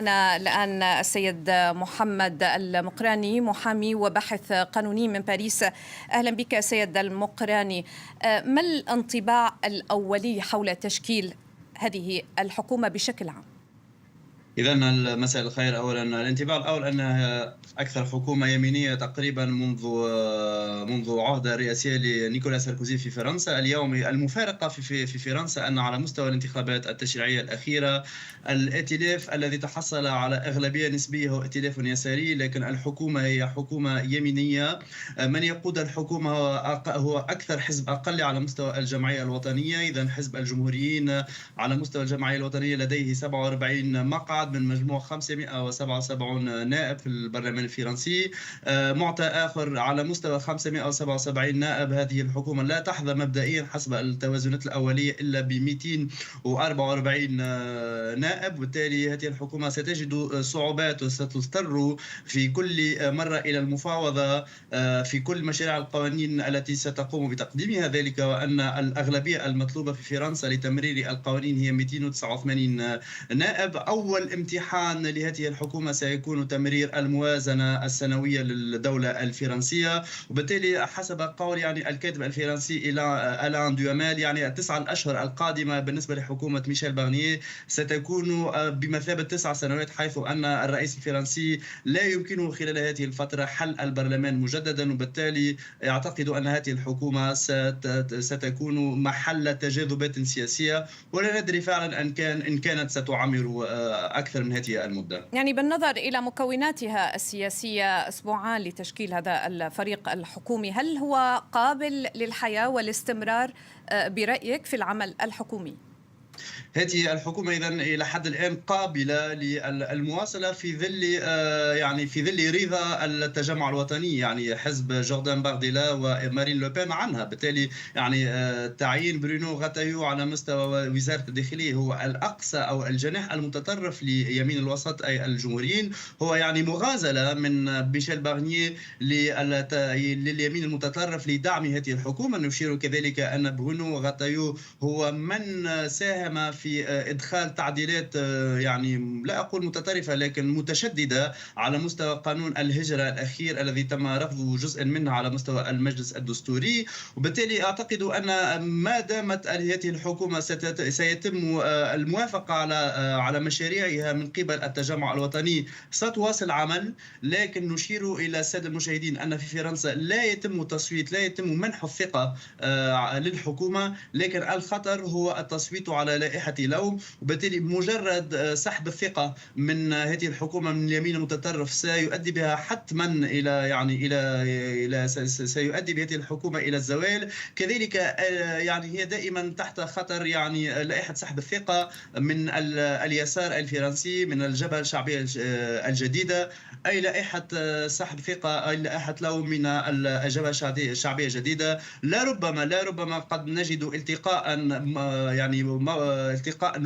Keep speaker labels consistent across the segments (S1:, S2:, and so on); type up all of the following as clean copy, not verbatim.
S1: أنا الآن السيد محمد المقراني، محامي وباحث قانوني من باريس. أهلا بك سيد المقراني. ما الانطباع الأولي حول تشكيل هذه الحكومة بشكل عام؟
S2: إذا مساء الخير. أولا الانطباع الأول أنها أكثر حكومة يمينية تقريبا منذ عهد الرئاسية لنيكولا ساركوزي في فرنسا. اليوم المفارقة في فرنسا أن على مستوى الانتخابات التشريعية الأخيرة الائتلاف الذي تحصل على أغلبية نسبية هو ائتلاف يساري، لكن الحكومة هي حكومة يمينية. من يقود الحكومة هو أكثر حزب أقل على مستوى الجمعية الوطنية. إذا حزب الجمهوريين على مستوى الجمعية الوطنية لديه 47 مقعد من مجموع 577 نائب في البرلمان الفرنسي. معطى آخر على مستوى 577 نائب. هذه الحكومة لا تحظى مبدئيا حسب التوازنات الأولية إلا ب 244 نائب، وبالتالي هذه الحكومة ستجد صعوبات وستضطر في كل مرة إلى المفاوضة في كل مشاريع القوانين التي ستقوم بتقديمها، ذلك وأن الأغلبية المطلوبة في فرنسا لتمرير القوانين هي 289 نائب. أول امتحان لهذه الحكومة سيكون تمرير الموازنة السنوية للدولة الفرنسية، وبالتالي حسب قول الكاتب الفرنسي ألان دومال التسعة الأشهر القادمة بالنسبة لحكومة ميشيل بارنييه ستكون بمثابة 9 سنوات، حيث أن الرئيس الفرنسي لا يمكنه خلال هذه الفترة حل البرلمان مجددا، وبالتالي يعتقد أن هذه الحكومة ستكون محل تجاذبات سياسية، ولا ندري فعلا إن كانت ستعمر أكثر من هذه المدة.
S1: يعني بالنظر إلى مكوناتها السياسية، أسبوعان لتشكيل هذا الفريق الحكومي، هل هو قابل للحياة والاستمرار برأيك في العمل الحكومي؟
S2: هذه الحكومة إذا إلى حد الآن قابلة للمواصلة في ظل في ظل رضا التجمع الوطني، حزب جوردان بارديلا ومارين لوبين عنها. بالتالي تعيين برونو غاتايو على مستوى وزارة الداخلية هو الأقصى أو الجناح المتطرف ليمين الوسط أي الجمهوريين، هو مغازلة من ميشيل بارنييه لليمين المتطرف لدعم هذه الحكومة. نشير كذلك أن برونو غاتايو هو من ساهم في إدخال تعديلات لا أقول متطرفة لكن متشددة على مستوى قانون الهجرة الأخير الذي تم رفض جزء منه على مستوى المجلس الدستوري. وبالتالي أعتقد أن ما دامت هذه الحكومة سيتم الموافقة على مشاريعها من قبل التجمع الوطني ستواصل عمل. لكن نشير إلى السادة المشاهدين أن في فرنسا لا يتم منح الثقة للحكومة، لكن الخطر هو التصويت على لائحة لوم، وبالتالي مجرد سحب الثقة من هذه الحكومة من اليمين المتطرف سيؤدي بها حتما إلى سيؤدي بهذه الحكومة إلى الزوال. كذلك هي دائما تحت خطر لائحة سحب الثقة من اليسار الفرنسي من الجبهة الشعبية الجديدة، أي لائحة سحب ثقة أي لائحة لوم من الجبهة الشعبية الجديدة. لا ربما قد نجد التقاء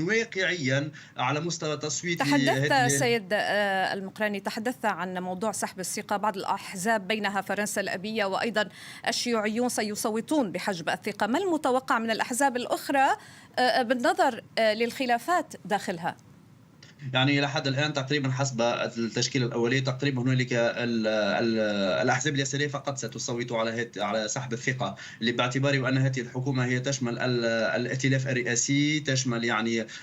S2: واقعيا على مستوى تصويت
S1: تحدثت سيد المقراني، تحدثت عن موضوع سحب الثقة. بعض الأحزاب بينها فرنسا الأبية وأيضا الشيوعيون سيصوتون بحجب الثقة. ما المتوقع من الأحزاب الأخرى بالنظر للخلافات داخلها؟
S2: إلى حد الآن تقريبا حسب التشكيلة الأولية تقريبا هنالك الأحزاب اليسارية فقط ستصوت على سحب الثقة، باعتبار أن هذه الحكومة هي تشمل الائتلاف الرئاسي، تشمل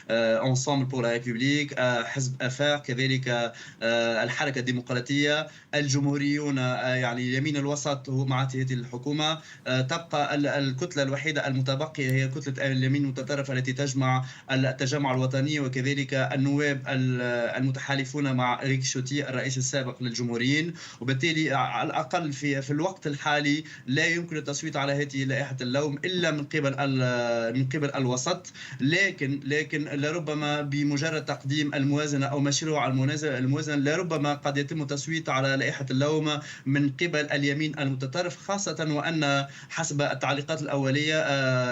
S2: انصامبل بور لا ريبوبليك، حزب أفاق، كذلك الحركة الديمقراطية، الجمهوريون، يمين الوسط هو مع هذه الحكومة. تبقى الكتلة الوحيدة المتبقية هي كتلة اليمين المتطرف التي تجمع التجمع الوطني وكذلك النواب المتحالفون مع ريك شوتي الرئيس السابق للجمهوريين. وبالتالي على الأقل في الوقت الحالي لا يمكن التصويت على هذه لائحة اللوم إلا من قبل الوسط. لكن لربما بمجرد تقديم الموازنة أو مشروع الموازنة لربما قد يتم التصويت على لائحة اللوم من قبل اليمين المتطرف، خاصة وأن حسب التعليقات الأولية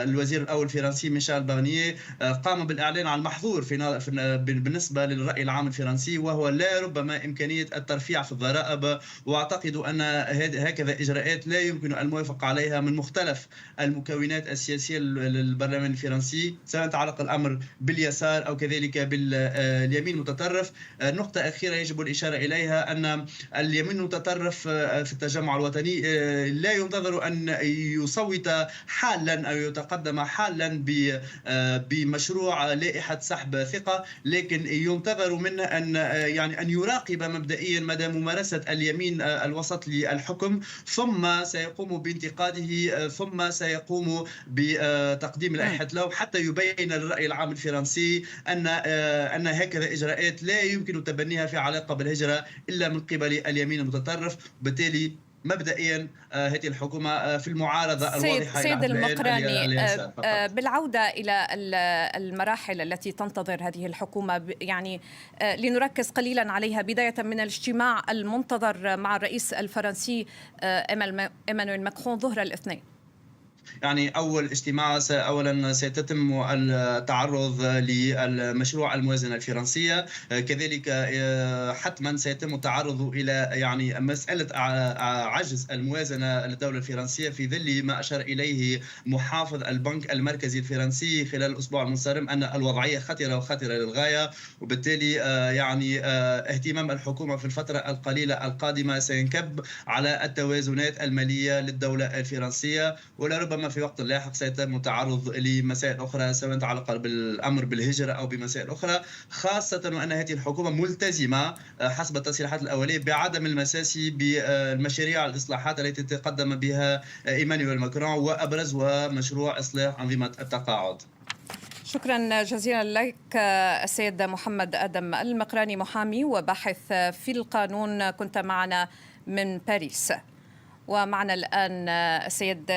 S2: الوزير الأول الفرنسي ميشيل بارنييه قام بالإعلان عن المحظور بالنسبة بالنسبة للرأي العام الفرنسي، وهو لا ربما إمكانية الترفيع في الضرائب. وأعتقد أن هكذا إجراءات لا يمكن الموافقة عليها من مختلف المكونات السياسية للبرلمان الفرنسي، سواء تعلق الأمر باليسار أو كذلك باليمين المتطرف. نقطة أخيرة يجب الإشارة إليها، أن اليمين المتطرف في التجمع الوطني لا ينتظر أن يصوت حالا أو يتقدم حالا بمشروع لائحة سحب ثقة، لكن ينتظر منه أن يراقب مبدئيا مدى ممارسة اليمين الوسط للحكم، ثم سيقوم بانتقاده، ثم سيقوم بتقديم لائحة لو حتى يبين للرأي العام الفرنسي أن هكذا إجراءات لا يمكن تبنيها في علاقة بالهجرة إلا من قبل اليمين المتطرف. بالتالي مبدئيا هذه الحكومة في المعارضة الواضحة
S1: سيد المقراني،
S2: اليسار فقط.
S1: بالعودة إلى المراحل التي تنتظر هذه الحكومة، يعني لنركز قليلا عليها، بداية من الاجتماع المنتظر مع الرئيس الفرنسي إيمانويل ماكرون ظهر الاثنين.
S2: يعني أول اجتماع أولا سيتم التعرض للمشروع الموازنة الفرنسية، كذلك حتما سيتم التعرض إلى يعني مسألة عجز الموازنة للدولة الفرنسية في ظل ما أشار إليه محافظ البنك المركزي الفرنسي خلال الأسبوع المنصرم، أن الوضعية خطرة وخطرة للغاية. وبالتالي يعني اهتمام الحكومة في الفترة القليلة القادمة سينكب على التوازنات المالية للدولة الفرنسية، ولا ربما في وقت لاحق سيتم التعرض لمسائل أخرى سواء تعلق بالأمر بالهجرة أو بمسائل أخرى، خاصة وأن هذه الحكومة ملتزمة حسب التصريحات الأولية بعدم المساس بالمشاريع الإصلاحات التي تقدم بها إيمانويل ماكرون، وأبرزها مشروع إصلاح أنظمة التقاعد.
S1: شكرا جزيلا لك السيد محمد آدم المقراني، محامي وباحث في القانون، كنت معنا من باريس. ومعنا الآن السيد